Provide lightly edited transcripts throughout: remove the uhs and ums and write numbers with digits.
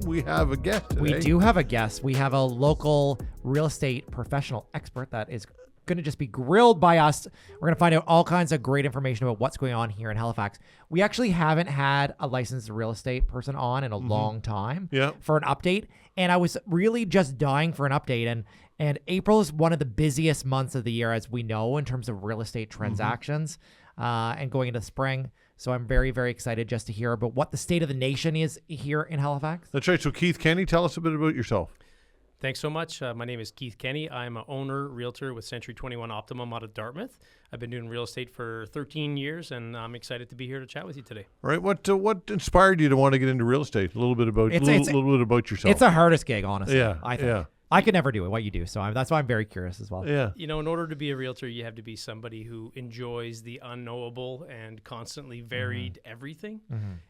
we have a guest today. We do have a guest. We have a local real estate professional expert that is going to just be grilled by us. We're going to find out all kinds of great information about what's going on here in Halifax. We actually haven't had a licensed real estate person on in a long time for an update. And I was really just dying for an update. And April is one of the busiest months of the year, as we know, in terms of real estate transactions and going into spring. So I'm very, very excited just to hear about what the state of the nation is here in Halifax. That's right. So Keith Kenny, tell us a bit about yourself. Thanks so much. My name is Keith Kenny. I'm an owner, realtor with Century 21 Optimum out of Dartmouth. I've been doing real estate for 13 years, and I'm excited to be here to chat with you today. All right. What inspired you to want to get into real estate? A little bit about yourself. It's the hardest gig, honestly. Yeah, I think. I could never do it, what you do. So that's why I'm very curious as well. Yeah. You know, in order to be a realtor, you have to be somebody who enjoys the unknowable and constantly varied everything.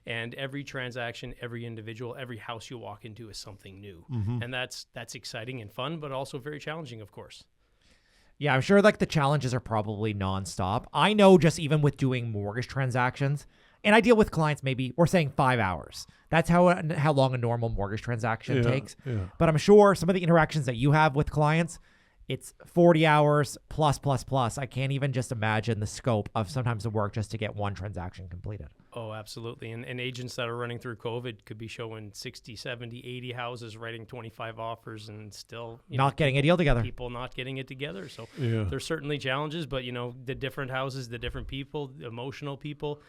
And every transaction, every individual, every house you walk into is something new. And that's exciting and fun, but also very challenging, of course. Yeah, I'm sure like the challenges are probably nonstop. I know just even with doing mortgage transactions, and I deal with clients maybe, we're saying 5 hours. That's how long a normal mortgage transaction takes. Yeah. But I'm sure some of the interactions that you have with clients, it's 40 hours plus. I can't even just imagine the scope of sometimes the work just to get one transaction completed. Oh, absolutely. And agents that are running through COVID could be showing 60, 70, 80 houses, writing 25 offers, and still not getting a deal together. People not getting it together. So there's certainly challenges, but the different houses, the different people, the emotional people,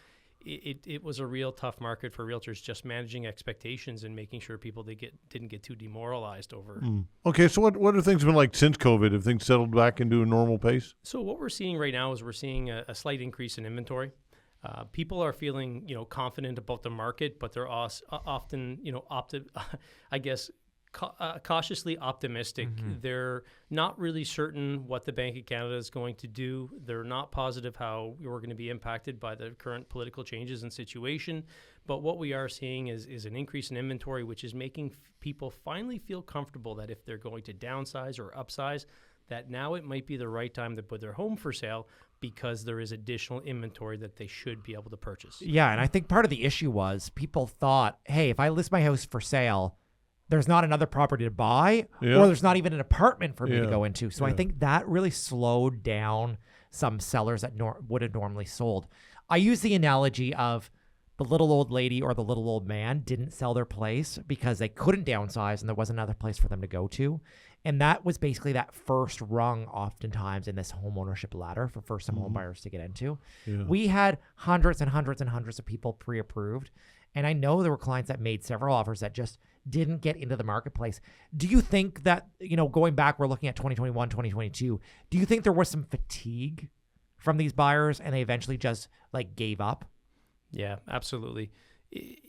it was a real tough market for realtors, just managing expectations and making sure people didn't get too demoralized over. Okay, so what have things been like since COVID? Have things settled back into a normal pace? So what we're seeing right now is we're seeing a slight increase in inventory. People are feeling confident about the market, but they're often cautiously optimistic. They're not really certain what the Bank of Canada is going to do. They're not positive how we're going to be impacted by the current political changes and situation. But what we are seeing is an increase in inventory, which is making people finally feel comfortable that if they're going to downsize or upsize, that now it might be the right time to put their home for sale because there is additional inventory that they should be able to purchase. Yeah, and I think part of the issue was people thought, hey, if I list my house for sale, there's not another property to buy, or there's not even an apartment for me to go into. So I think that really slowed down some sellers that would have normally sold. I use the analogy of the little old lady or the little old man didn't sell their place because they couldn't downsize and there wasn't another place for them to go to. And that was basically that first rung oftentimes in this home ownership ladder for first-time home buyers to get into. We had hundreds and hundreds and hundreds of people pre-approved. And I know there were clients that made several offers that just didn't get into the marketplace. Do you think that, going back, we're looking at 2021, 2022, do you think there was some fatigue from these buyers and they eventually just gave up? Yeah, absolutely.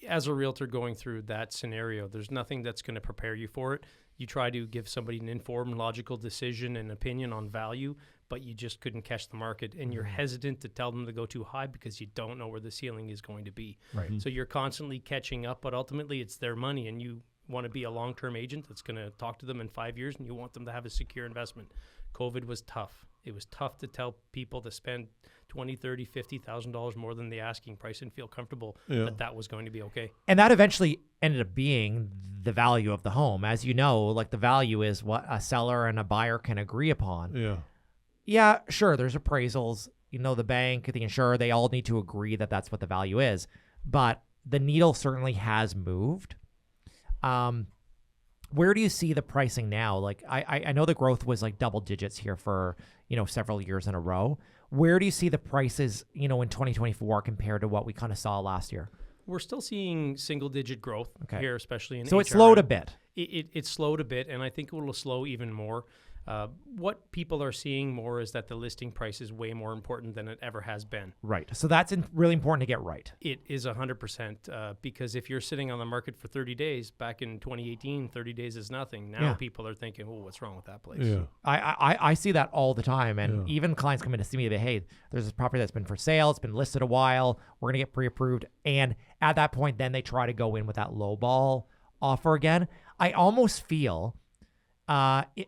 As a realtor going through that scenario, there's nothing that's going to prepare you for it. You try to give somebody an informed, logical decision and opinion on value, but you just couldn't catch the market, and you're hesitant to tell them to go too high because you don't know where the ceiling is going to be. Right. So you're constantly catching up, but ultimately it's their money, and you want to be a long-term agent that's going to talk to them in 5 years, and you want them to have a secure investment. COVID was tough. It was tough to tell people to spend $20,000, $30,000, $50,000 more than the asking price and feel comfortable that was going to be okay. And that eventually ended up being the value of the home. As you know, the value is what a seller and a buyer can agree upon. Yeah, sure, there's appraisals. The bank, the insurer, they all need to agree that that's what the value is. But the needle certainly has moved. Where do you see the pricing now? I know the growth was double digits here for, several years in a row. Where do you see the prices, in 2024 compared to what we kind of saw last year? We're still seeing single-digit growth here, especially in So HRM. it slowed a bit. It slowed a bit, and I think it will slow even more. What people are seeing more is that the listing price is way more important than it ever has been. Right. So that's really important to get right. It is 100% because if you're sitting on the market for 30 days, back in 2018, 30 days is nothing. Now people are thinking, oh, what's wrong with that place? Yeah. I see that all the time. And even clients come in to see me, they, hey, there's this property that's been for sale. It's been listed a while. We're going to get pre-approved. And at that point, then they try to go in with that low ball offer again. I almost feel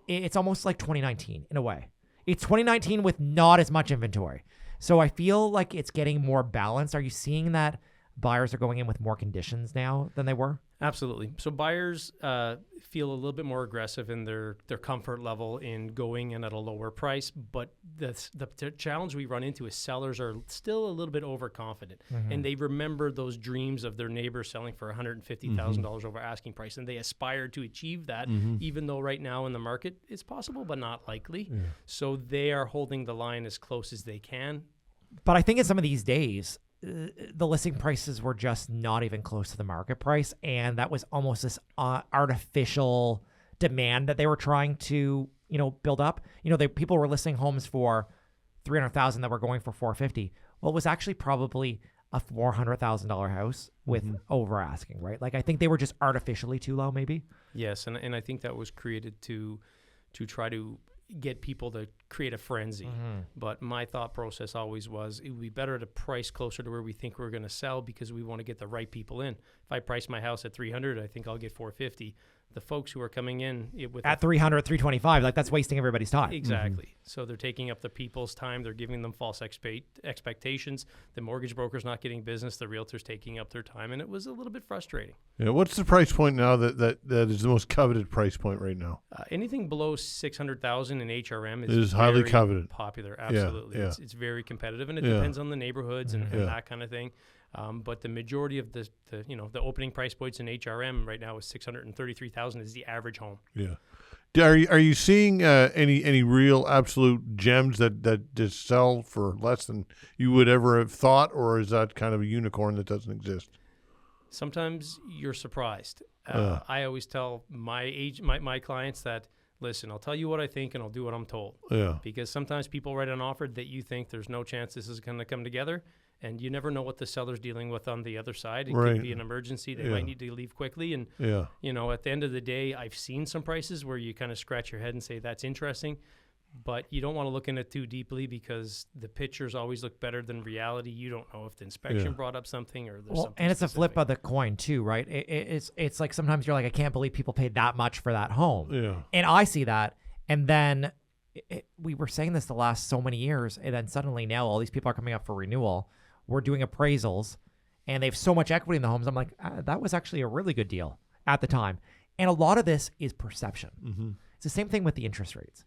it's almost like 2019 in a way. It's 2019 with not as much inventory. So I feel like it's getting more balanced. Are you seeing that buyers are going in with more conditions now than they were? Absolutely. So buyers feel a little bit more aggressive in their comfort level in going in at a lower price. But the challenge we run into is sellers are still a little bit overconfident. And they remember those dreams of their neighbor selling for $150,000 over asking price. And they aspire to achieve that, even though right now in the market it's possible, but not likely. Yeah. So they are holding the line as close as they can. But I think in some of these days, the listing prices were just not even close to the market price. And that was almost this artificial demand that they were trying to, build up. People were listing homes for $300,000 that were going for $450,000. Well, it was actually probably a $400,000 house with over asking, right? Like, I think they were just artificially too low, maybe. Yes. And I think that was created to try to get people to create a frenzy. But my thought process always was it would be better to price closer to where we think we're going to sell because we want to get the right people in. If I price my house at $300,000, I think I'll get $450,000. The folks who are coming in at $300,000, $325,000, like that's wasting everybody's time. Exactly. So they're taking up the people's time. They're giving them false expectations. The mortgage broker's not getting business. The realtor's taking up their time, and it was a little bit frustrating. Yeah. What's the price point now that is the most coveted price point right now? Anything below $600,000 in HRM is highly coveted. Popular. Absolutely. Yeah. It's very competitive, and it depends on the neighborhoods and that kind of thing. But the majority of the opening price points in HRM right now is $633,000 is the average home. Yeah. Are you seeing any real absolute gems that just sell for less than you would ever have thought, or is that kind of a unicorn that doesn't exist? Sometimes you're surprised. I always tell my clients that, listen, I'll tell you what I think and I'll do what I'm told. Yeah. Because sometimes people write an offer that you think there's no chance this is going to come together. And you never know what the seller's dealing with on the other side. It could be an emergency. They might need to leave quickly. And, at the end of the day, I've seen some prices where you kind of scratch your head and say, that's interesting. But you don't want to look in it too deeply because the pictures always look better than reality. You don't know if the inspection brought up something or there's something and it's specific. A flip of the coin too, right? It's like sometimes you're like, I can't believe people paid that much for that home. Yeah. And I see that. And then we were saying this the last so many years. And then suddenly now all these people are coming up for renewal. We're doing appraisals and they have so much equity in the homes. I'm like, that was actually a really good deal at the time. And a lot of this is perception. It's the same thing with the interest rates.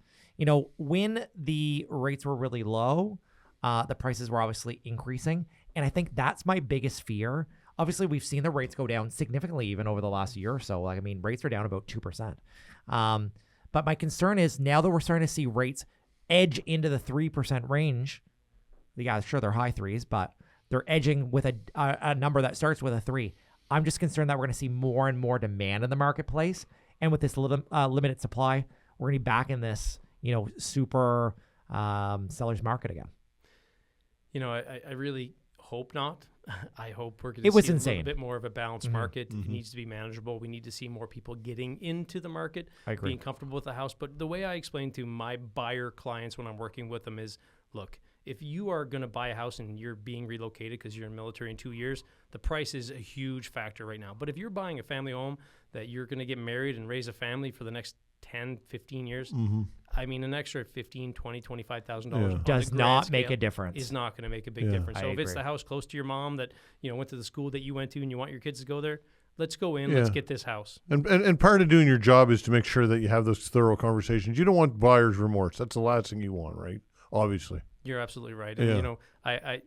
When the rates were really low, the prices were obviously increasing. And I think that's my biggest fear. Obviously, we've seen the rates go down significantly even over the last year or so. Like, I mean, rates are down about 2%. But my concern is now that we're starting to see rates edge into the 3% range, yeah, sure, they're high threes, but they're edging with a number that starts with a 3. I'm just concerned that we're going to see more and more demand in the marketplace. And with this limited supply, we're going to be back in this, super seller's market again. I really hope not. I hope we're going to see a little bit more of a balanced market. It needs to be manageable. We need to see more people getting into the market, being comfortable with the house. But the way I explain to my buyer clients when I'm working with them is, look, if you are going to buy a house and you're being relocated because you're in the military in 2 years, the price is a huge factor right now. But if you're buying a family home that you're going to get married and raise a family for the next 10, 15 years, I mean, an extra $15,000, $20,000, $25,000 does not make a difference. Is not going to make a big difference. So if it's the house close to your mom that went to the school that you went to and you want your kids to go there, let's go in. Let's get this house. And part of doing your job is to make sure that you have those thorough conversations. You don't want buyer's remorse. That's the last thing you want, right? Obviously. You're absolutely right. And, I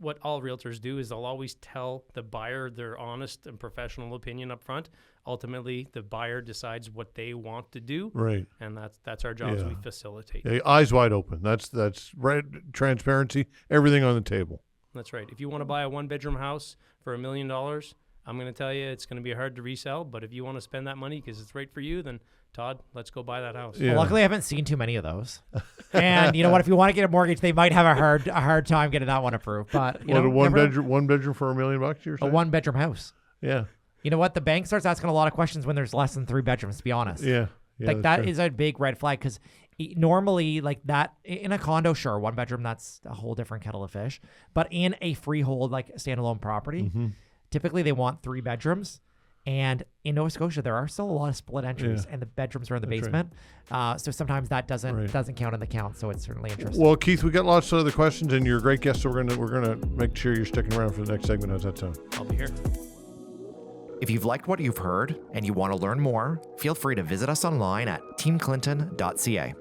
what all realtors do is they'll always tell the buyer their honest and professional opinion up front. Ultimately, the buyer decides what they want to do. Right. And that's our job. We facilitate. Eyes wide open. That's right. Transparency, everything on the table. That's right. If you want to buy a 1-bedroom house for $1 million, I'm going to tell you it's going to be hard to resell. But if you want to spend that money because it's right for you, then Todd, let's go buy that house. Yeah. Well, luckily, I haven't seen too many of those. And you know what? If you want to get a mortgage, they might have a hard time getting that one approved. But a one bedroom for $1 million? You're saying? A 1-bedroom house. Yeah. You know what? The bank starts asking a lot of questions when there's less than 3 bedrooms. To be honest. Yeah. Like that is a big red flag because normally, like that in a condo, sure, 1 bedroom, that's a whole different kettle of fish. But in a freehold, like standalone property, typically they want 3 bedrooms. And in Nova Scotia, there are still a lot of split entries, and the bedrooms are in the basement. So sometimes that doesn't count in the count. So it's certainly interesting. Well, Keith, we got lots of other questions, and you're a great guest. So we're gonna make sure you're sticking around for the next segment. How's that sound? I'll be here. If you've liked what you've heard and you want to learn more, feel free to visit us online at teamclinton.ca.